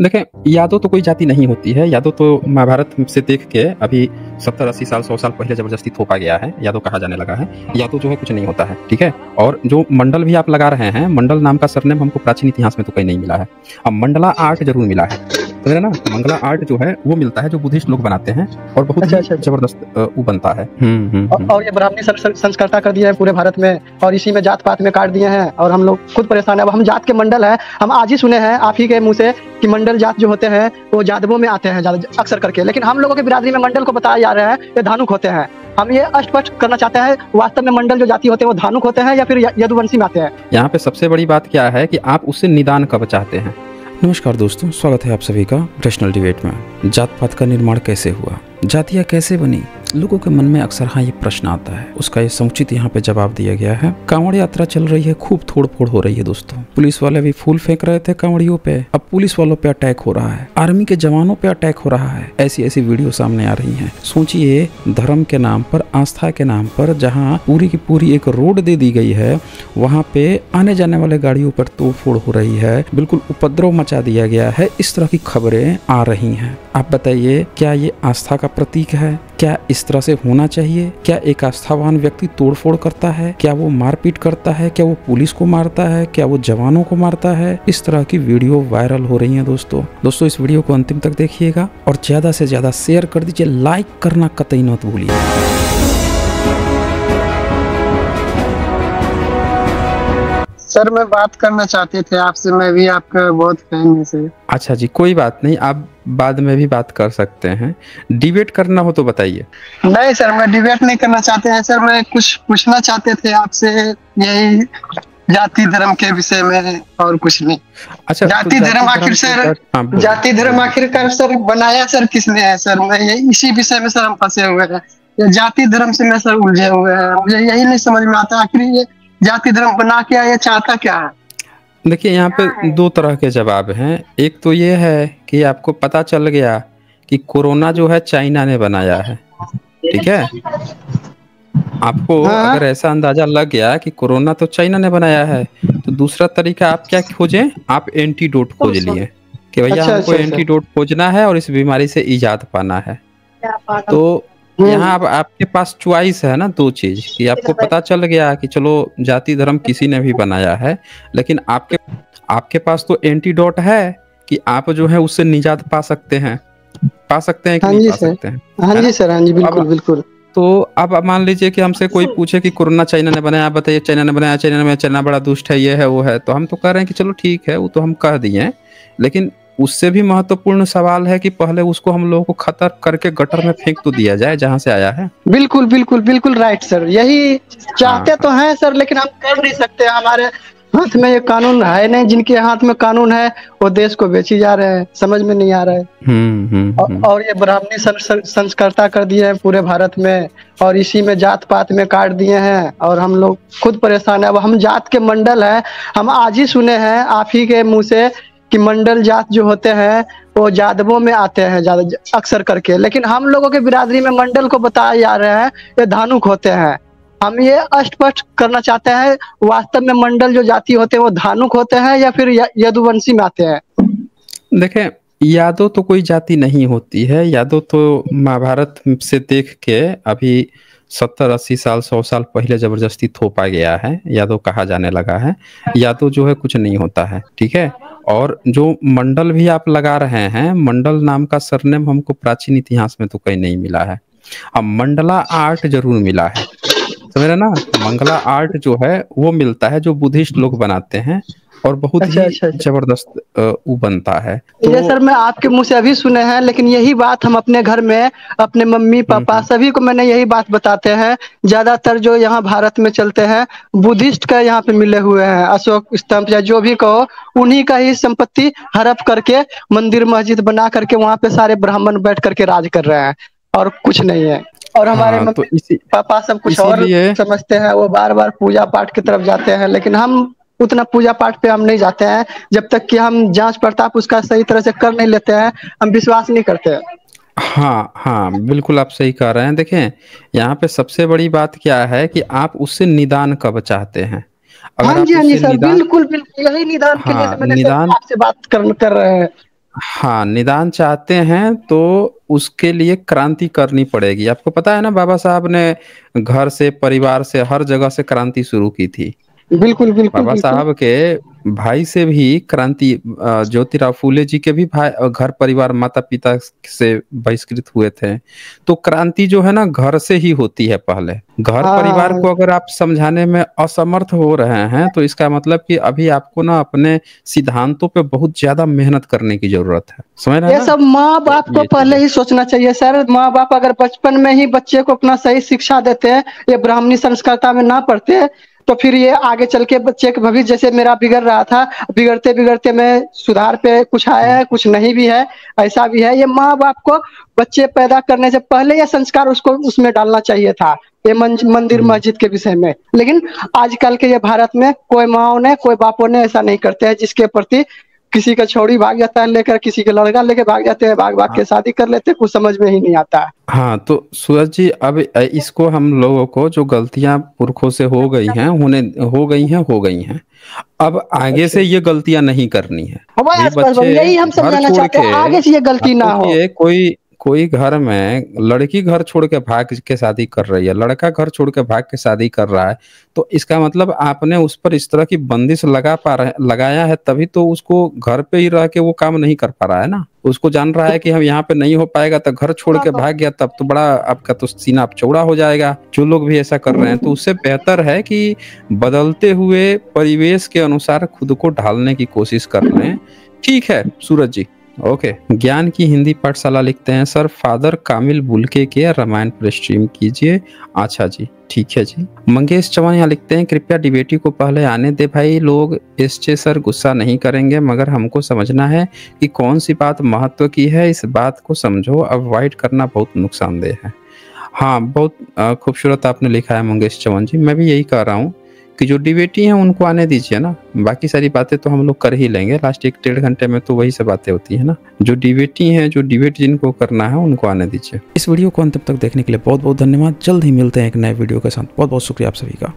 देखें, यादव तो कोई जाति नहीं होती है। यादव तो महाभारत से देख के अभी 70-80 साल 100 साल पहले जबरदस्ती थोपा गया है, यादव कहा जाने लगा है। यादव जो है कुछ नहीं होता है, ठीक है। और जो मंडल भी आप लगा रहे हैं, मंडल नाम का सरनेम हमको प्राचीन इतिहास में तो कहीं नहीं मिला है। अब मंडला आर्ट जरूर मिला है, समझ रहे ना। मंगला आर्ट जो है वो मिलता है जो बुद्धिस्ट लोग बनाते हैं और बहुत ही जबरदस्त वो बनता है। और ये ब्राह्मणी संस्कर्ता कर दिया है पूरे भारत में, और इसी में जात पात में काट दिए हैं, और हम लोग खुद परेशान है। अब हम जात के मंडल है, हम आज ही सुने हैं आप ही के मुंह से कि मंडल जात जो होते हैं वो यादवों में आते हैं अक्सर करके, लेकिन हम लोगों के बिरादरी में मंडल को बताया जा रहा है ये धानुक होते हैं। हम ये स्पष्ट करना चाहते हैं, वास्तव में मंडल जो जाति होते हैं वो धानुक होते हैं या फिर यदुवंशी में आते हैं। यहाँ पे सबसे बड़ी बात क्या है कि आप उससे निदान कब चाहते हैं। नमस्कार दोस्तों, स्वागत है आप सभी का रैशनल डिबेट में। जात पात का निर्माण कैसे हुआ, जातियाँ कैसे बनी, लोगों के मन में अक्सर ये प्रश्न आता है। उसका ये समुचित यहाँ पे जवाब दिया गया है। कांवड़ यात्रा चल रही है, खूब तोड़ फोड़ हो रही है दोस्तों। पुलिस वाले भी फूल फेंक रहे थे कांवड़ियों पे, अब पुलिस वालों पे अटैक हो रहा है, आर्मी के जवानों पे अटैक हो रहा है। ऐसी ऐसी वीडियो सामने आ रही है। सोचिए, धर्म के नाम पर, आस्था के नाम पर जहाँ पूरी की पूरी एक रोड दे दी गई है, वहाँ पे आने जाने वाले गाड़ियों पर तोड़ फोड़ हो रही है, बिल्कुल उपद्रव मचा दिया गया है। इस तरह की खबरें आ रही हैं। आप बताइए, क्या ये आस्था का प्रतीक है? क्या इस तरह से होना चाहिए? क्या एक आस्थावान व्यक्ति तोड़फोड़ करता है? क्या वो मारपीट करता है? क्या वो पुलिस को मारता है? क्या वो जवानों को मारता है? इस तरह की वीडियो वायरल हो रही है दोस्तों इस वीडियो को अंतिम तक देखिएगा और ज्यादा से ज्यादा शेयर कर दीजिए, लाइक करना कतई मत भूलिए। सर मैं बात करना चाहते थे आपसे, मैं भी आपका बहुत फैन हूं सर। अच्छा जी, कोई बात नहीं, आप बाद में भी बात कर सकते हैं। डिबेट करना हो तो बताइए। नहीं सर, मैं डिबेट नहीं करना चाहते हैं सर, मैं कुछ पूछना चाहते थे आपसे, यही जाति धर्म के विषय में और कुछ नहीं। अच्छा, जाति धर्म आखिर सर, जाति धर्म आखिरकार सर बनाया सर किसने है सर? मैं इसी विषय में सर हम फंसे हुए हैं। जाति धर्म से मैं सर उलझे हुए हैं, मुझे यही नहीं समझ में आता आखिर ये जाति धर्म बना क्या, ये चाहता क्या है? देखिए, यहाँ पे दो तरह के जवाब हैं। एक तो ये है कि आपको पता चल गया कि कोरोना जो है चाइना ने बनाया है, ठीक है। आपको अगर ऐसा अंदाजा लग गया कि कोरोना तो चाइना ने बनाया है, तो दूसरा तरीका आप क्या खोजें? आप एंटीडोट खोज लिए कि भैया हमको एंटीडोट खोजना है और इस बीमारी से इजाद पाना है। तो यहाँ अब आपके पास चॉइस है ना, दो चीज, कि आपको पता चल गया कि चलो जाति धर्म किसी ने भी बनाया है, लेकिन आपके पास तो एंटीडोट है कि आप जो है उससे निजात पा सकते हैं कि नहीं पा सकते हैं। हाँ जी सर, हाँ जी, बिल्कुल बिल्कुल। तो अब मान लीजिए कि हमसे कोई पूछे कि कोरोना चाइना ने बनाया, बताइए चाइना ने बनाया, चाइना बड़ा दुष्ट है, ये है वो है, तो हम तो कह रहे हैं कि चलो ठीक है, वो तो हम कह दिए, लेकिन उससे भी महत्वपूर्ण सवाल है कि पहले उसको हम लोगों को खतर करके गटर में फेंक तो दिया जाए जहां से आया है। बिल्कुल बिल्कुल बिल्कुल राइट सर, यही चाहते तो हैं सर, लेकिन हम कर नहीं सकते। हमारे हाथ में ये कानून है नहीं, जिनके हाथ में कानून है वो देश को बेची जा रहे हैं, समझ में नहीं आ रहा है। और ये ब्राह्मणी संस्कर्ता कर दिए हैं पूरे भारत में, और इसी में जात पात में काट दिए हैं, और हम लोग खुद परेशान है। अब हम जात के मंडल है, हम आज ही सुने हैं आप ही के मुँह से कि मंडल जात जो होते हैं वो यादवों में आते हैं ज्यादा अक्सर करके, लेकिन हम लोगों के बिरादरी में मंडल को बताया जा रहा है ये धानुक होते हैं। हम ये स्पष्ट करना चाहते हैं, वास्तव में मंडल जो जाति होते हैं वो धानुक होते हैं या फिर यदुवंशी में आते हैं। देखें, यादव तो कोई जाति नहीं होती है। यादव तो महाभारत से देख के अभी 70-80 साल 100 साल पहले जबरदस्ती थोपा गया है, यादव कहा जाने लगा है। यादव जो है कुछ नहीं होता है, ठीक है। और जो मंडल भी आप लगा रहे हैं, मंडल नाम का सरनेम हमको प्राचीन इतिहास में तो कहीं नहीं मिला है। अब मंडला आर्ट जरूर मिला है, समझ रहे ना। मंगला आर्ट जो है वो मिलता है जो बुद्धिस्ट लोग बनाते हैं और बहुत ही जबरदस्त वो बनता है। तो ये सर मैं आपके मुंह से अभी सुने हैं, लेकिन यही बात हम अपने घर में अपने मम्मी पापा सभी को मैंने यही बात बताते हैं। ज्यादातर जो यहाँ भारत में चलते हैं बुद्धिस्ट का यहाँ पे मिले हुए हैं, अशोक स्तंभ या जो भी कहो, उन्हीं का ही संपत्ति हड़प करके मंदिर मस्जिद बना करके वहाँ पे सारे ब्राह्मण बैठ करके राज कर रहे हैं, और कुछ नहीं है। और हमारे मम्मी पापा सब कुछ और समझते हैं, वो बार बार पूजा पाठ की तरफ जाते हैं, लेकिन हम उतना पूजा पाठ पे हम नहीं जाते हैं जब तक कि हम जांच पड़ताल उसका सही तरह से कर नहीं लेते हैं, हम विश्वास नहीं करते हैं। हाँ, बिल्कुल आप सही कह रहे हैं। देखें, यहाँ पे सबसे बड़ी बात क्या है कि आप उससे निदान कब चाहते हैं। हाँ जी सर, बिल्कुल बिल्कुल, यही निदान के लिए मैंने आपसे बात कर रहे हैं। हाँ, निदान चाहते हैं तो उसके लिए क्रांति करनी पड़ेगी। आपको पता है ना, बाबा साहब ने घर से, परिवार से, हर जगह से क्रांति शुरू की थी। बिल्कुल बिल्कुल बाबा बिल्कुल। साहब के भाई से भी क्रांति, ज्योतिराव फूले जी के भी भाई, घर परिवार माता पिता से बहिष्कृत हुए थे। तो क्रांति जो है ना, घर से ही होती है पहले। घर परिवार हाँ, को अगर आप समझाने में असमर्थ हो रहे हैं तो इसका मतलब कि अभी आपको ना अपने सिद्धांतों पे बहुत ज्यादा मेहनत करने की जरूरत है। समझ रहे हैं ये ना? सब माँ बाप तो को ये पहले चीजें, ही सोचना चाहिए सर। माँ बाप अगर बचपन में ही बच्चे को अपना सही शिक्षा देते हैं, ये ब्राह्मणी संस्कारता में ना पढ़ते हैं, तो फिर ये आगे चल के बच्चे का भविष्य, जैसे मेरा बिगड़ रहा था, बिगड़ते बिगड़ते मैं सुधार पे कुछ आया है, कुछ नहीं भी है, ऐसा भी है। ये माँ बाप को बच्चे पैदा करने से पहले ये संस्कार उसको उसमें डालना चाहिए था, ये मंदिर मस्जिद के विषय में। लेकिन आजकल के ये भारत में कोई माओ ने, कोई बापों ने ऐसा नहीं करते हैं, जिसके प्रति किसी का छोड़ी भाग जाता है लेकर, किसी का लड़का लेके भाग जाते हैं, भाग भाग के शादी कर लेते हैं, कुछ समझ में ही नहीं आता है। हाँ तो सूरज जी, अब इसको हम लोगों को जो गलतियां पुरखों से हो गई हैं, अब आगे अच्छा, से ये गलतियां नहीं करनी है। हमारे भी आसपास बच्चे यही हम घर समझाना छोड़ चाहते के, हैं, आगे से ये गलती आप ना हो। सोचिए, कोई कोई घर में लड़की घर छोड़ के भाग के शादी कर रही है, लड़का घर छोड़ के भाग के शादी कर रहा है, तो इसका मतलब आपने उस पर इस तरह की बंदिश लगाया है, तभी तो उसको घर पे ही रह के वो काम नहीं कर पा रहा है ना। उसको जान रहा है कि हम यहाँ पे नहीं हो पाएगा, तो घर छोड़ के भाग गया, तब तो बड़ा आपका तो सीना अब चौड़ा हो जाएगा। जो लोग भी ऐसा कर रहे हैं, तो उससे बेहतर है कि बदलते हुए परिवेश के अनुसार खुद को ढालने की कोशिश कर लें। ठीक है सूरज जी, ओके। ज्ञान की हिंदी पाठशाला लिखते हैं, सर फादर कामिल बुलके के रामायण पर स्ट्रीम कीजिए। अच्छा जी, ठीक है जी। मंगेश चौहान यहाँ लिखते हैं, कृपया डिबेटी को पहले आने दे भाई, लोग इससे सर गुस्सा नहीं करेंगे, मगर हमको समझना है कि कौन सी बात महत्व की है, इस बात को समझो, अवॉइड करना बहुत नुकसानदेह है। हाँ, बहुत खूबसूरत आपने लिखा है मंगेश चौहान जी। मैं भी यही कह रहा हूँ कि जो डिबेटी हैं उनको आने दीजिए ना, बाकी सारी बातें तो हम लोग कर ही लेंगे, लास्ट 1-1.5 घंटे में तो वही सब बातें होती है ना। जो डिबेटी हैं, जो डिबेट जिनको करना है उनको आने दीजिए। इस वीडियो को अंत तक देखने के लिए बहुत बहुत धन्यवाद। जल्द ही मिलते हैं एक नए वीडियो के साथ। बहुत बहुत शुक्रिया आप सभी का।